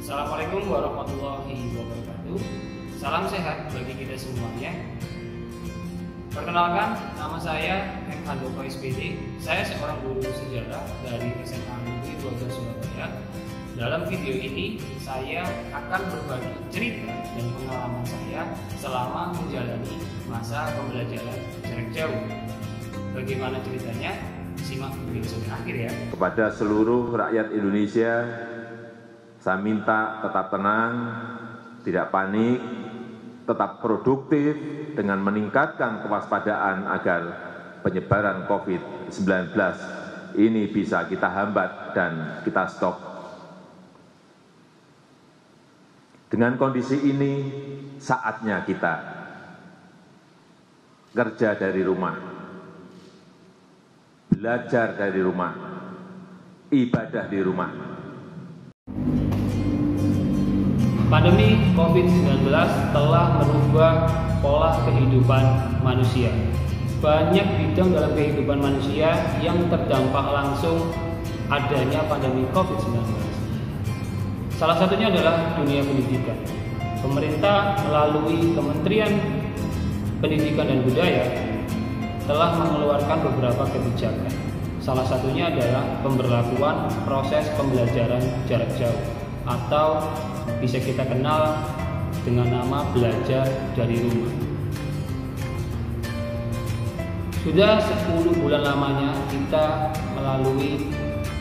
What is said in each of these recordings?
Assalamualaikum warahmatullahi wabarakatuh. Salam sehat bagi kita semuanya. Perkenalkan, nama saya M. Handoko SPD. Saya seorang guru sejarah dari SMA Negeri 12 Surabaya. Dalam video ini, saya akan berbagi cerita dan pengalaman saya selama menjalani masa pembelajaran jarak jauh. Bagaimana ceritanya? Simak video sampai akhir ya. Kepada seluruh rakyat Indonesia, saya minta tetap tenang, tidak panik, tetap produktif dengan meningkatkan kewaspadaan agar penyebaran COVID-19 ini bisa kita hambat dan kita stop. Dengan kondisi ini, saatnya kita kerja dari rumah, belajar dari rumah, ibadah di rumah. Pandemi COVID-19 telah merubah pola kehidupan manusia. Banyak bidang dalam kehidupan manusia yang terdampak langsung adanya pandemi COVID-19. Salah satunya adalah dunia pendidikan. Pemerintah melalui Kementerian Pendidikan dan Budaya telah mengeluarkan beberapa kebijakan. Salah satunya adalah pemberlakuan proses pembelajaran jarak jauh atau bisa kita kenal dengan nama belajar dari rumah. Sudah 10 bulan lamanya kita melalui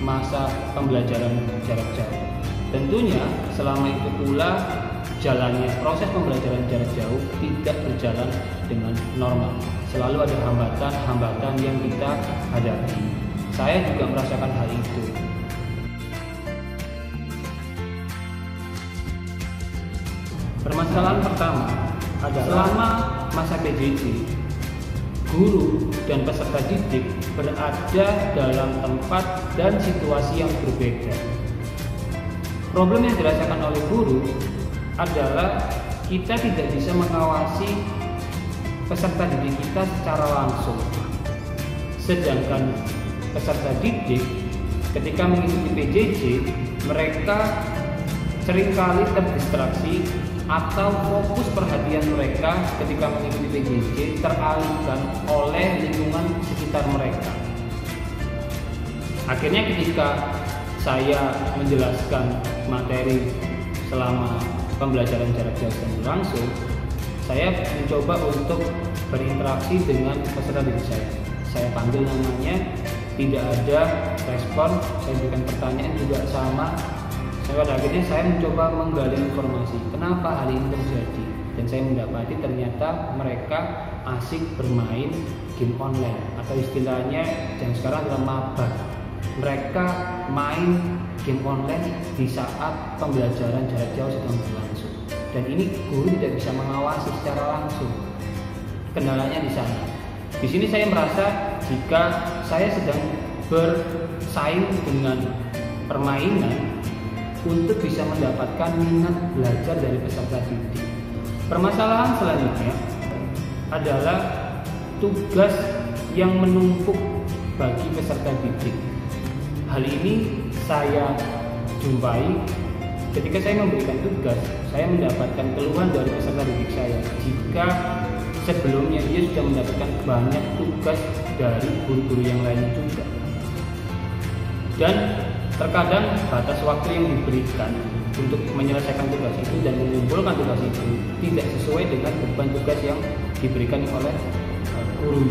masa pembelajaran jarak jauh. Tentunya selama itu pula jalannya proses pembelajaran jarak jauh tidak berjalan dengan normal. Selalu ada hambatan-hambatan yang kita hadapi. Saya juga merasakan hal itu. Permasalahan pertama adalah selama masa PJJ, guru dan peserta didik berada dalam tempat dan situasi yang berbeda. Problem yang dirasakan oleh guru adalah kita tidak bisa mengawasi peserta didik kita secara langsung. Sedangkan peserta didik ketika mengikuti PJJ, mereka seringkali terdistraksi atau fokus perhatian mereka ketika mengikuti PJJ teralihkan oleh lingkungan sekitar mereka. Akhirnya ketika saya menjelaskan materi selama pembelajaran jarak jauh dan berlangsung, saya mencoba untuk berinteraksi dengan peserta didik saya. Saya panggil namanya, tidak ada respon, saya berikan pertanyaan juga sama. Pada akhirnya saya mencoba menggali informasi kenapa hal ini terjadi, dan saya mendapati ternyata mereka asik bermain game online atau istilahnya yang sekarang adalah mabar. Mereka main game online di saat pembelajaran jarak jauh sedang berlangsung, dan ini guru tidak bisa mengawasi secara langsung. Kendalanya di sana. Di sini saya merasa jika saya sedang bersaing dengan permainan untuk bisa mendapatkan minat belajar dari peserta didik. Permasalahan selanjutnya adalah tugas yang menumpuk bagi peserta didik. Hal ini saya jumpai ketika saya memberikan tugas. Saya mendapatkan keluhan dari peserta didik saya jika sebelumnya dia sudah mendapatkan banyak tugas dari guru-guru yang lain juga. Dan terkadang batas waktu yang diberikan untuk menyelesaikan tugas itu dan mengumpulkan tugas itu tidak sesuai dengan beban tugas yang diberikan oleh guru.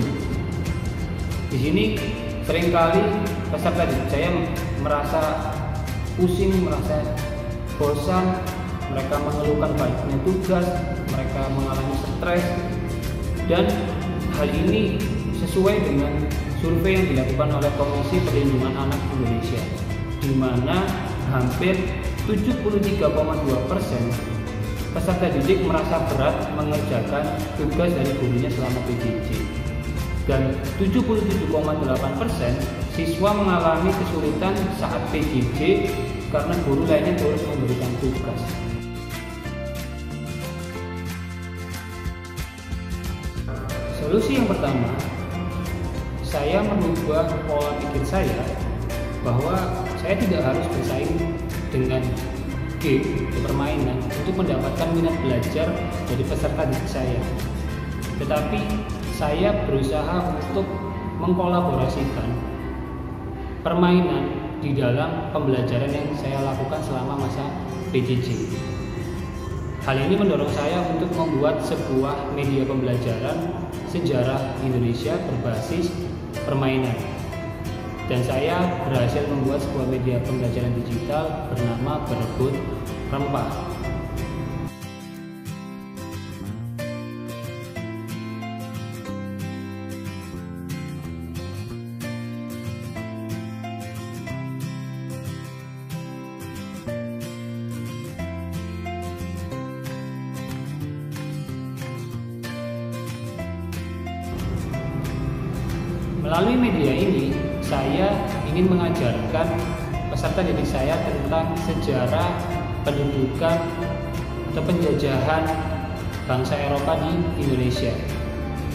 Di sini seringkali peserta didik saya merasa pusing, merasa bosan, mereka mengeluhkan banyaknya tugas, mereka mengalami stres, dan hal ini sesuai dengan survei yang dilakukan oleh Komisi Perlindungan Anak Indonesia, di mana hampir 73,2% peserta didik merasa berat mengerjakan tugas dari gurunya selama PJJ, dan 77,8% siswa mengalami kesulitan saat PJJ karena guru lainnya terus memberikan tugas. Solusi yang pertama, saya merubah pola pikir saya bahwa saya tidak harus bersaing dengan game atau permainan untuk mendapatkan minat belajar dari peserta didik saya. Tetapi saya berusaha untuk mengkolaborasikan permainan di dalam pembelajaran yang saya lakukan selama masa PJJ. Hal ini mendorong saya untuk membuat sebuah media pembelajaran sejarah Indonesia berbasis permainan. Dan saya berhasil membuat sebuah media pembelajaran digital bernama Berebut Rempah. Melalui media ini, saya ingin mengajarkan peserta didik saya tentang sejarah pendudukan atau penjajahan bangsa Eropa di Indonesia.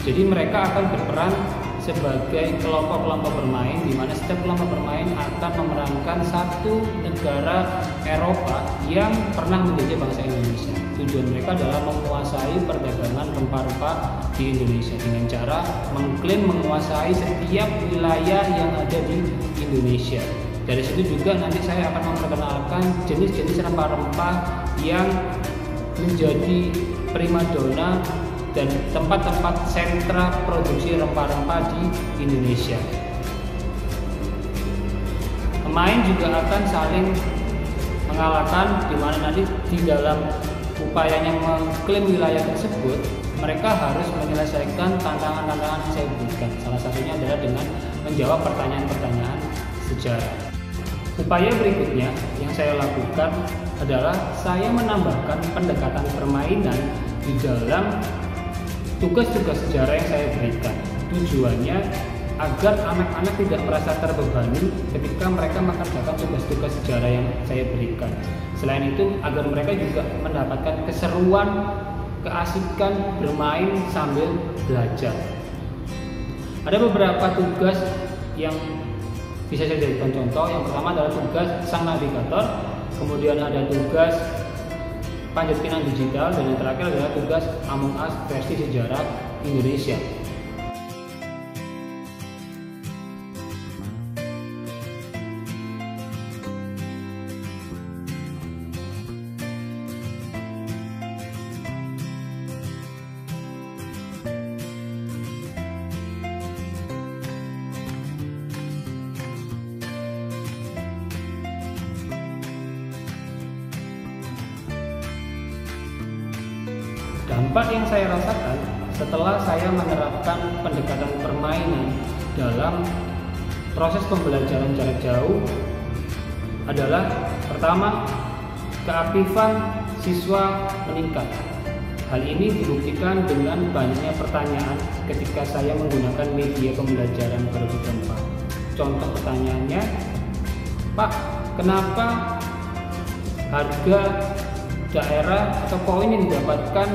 Jadi mereka akan berperan sebagai kelompok-kelompok bermain, di mana setiap kelompok bermain akan memerankan satu negara Eropa yang pernah menjajah bangsa Indonesia. Tujuan mereka adalah menguasai perdagangan rempah-rempah di Indonesia dengan cara mengklaim menguasai setiap wilayah yang ada di Indonesia. Dari situ juga nanti saya akan memperkenalkan jenis-jenis rempah-rempah yang menjadi primadona dan tempat-tempat sentra produksi rempah-rempah di Indonesia. Pemain juga akan saling mengalahkan, di mana nanti di dalam upayanya mengklaim wilayah tersebut, mereka harus menyelesaikan tantangan-tantangan yang saya berikan. Salah satunya adalah dengan menjawab pertanyaan-pertanyaan sejarah. Upaya berikutnya yang saya lakukan adalah saya menambahkan pendekatan permainan di dalam tugas-tugas sejarah yang saya berikan. Tujuannya agar anak-anak tidak merasa terbebani ketika mereka mengerjakan tugas-tugas sejarah yang saya berikan. Selain itu, agar mereka juga mendapatkan keseruan, keasikan bermain sambil belajar. Ada beberapa tugas yang bisa saya jadikan contoh. Yang pertama adalah tugas sang navigator, kemudian ada tugas panjat pinang digital, dan yang terakhir adalah tugas Among Us versi sejarah Indonesia. Dampak yang saya rasakan setelah saya menerapkan pendekatan permainan dalam proses pembelajaran jarak jauh adalah pertama, keaktifan siswa meningkat. Hal ini dibuktikan dengan banyaknya pertanyaan ketika saya menggunakan media pembelajaran Berebut Rempah. Contoh pertanyaannya, Pak, kenapa harga daerah atau koin yang didapatkan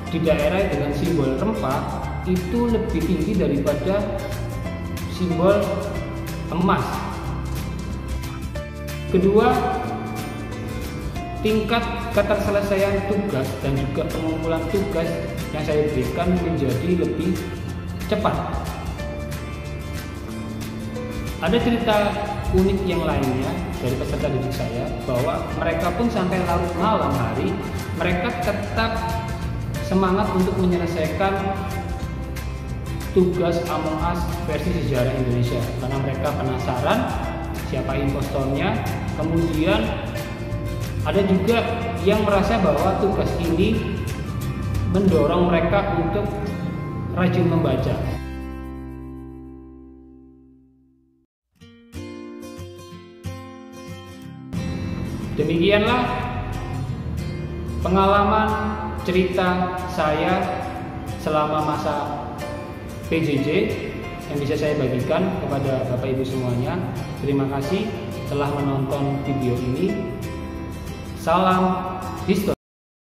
di daerah dengan simbol rempah itu lebih tinggi daripada simbol emas? Kedua, tingkat keterselesaian tugas dan juga pengumpulan tugas yang saya berikan menjadi lebih cepat. Ada cerita unik yang lainnya dari peserta didik saya, bahwa mereka pun sampai larut malam hari mereka tetap semangat untuk menyelesaikan tugas Among Us versi sejarah Indonesia karena mereka penasaran siapa impostornya. Kemudian ada juga yang merasa bahwa tugas ini mendorong mereka untuk rajin membaca. Demikianlah pengalaman cerita saya selama masa PJJ yang bisa saya bagikan kepada Bapak Ibu semuanya. Terima kasih telah menonton video ini. Salam histori.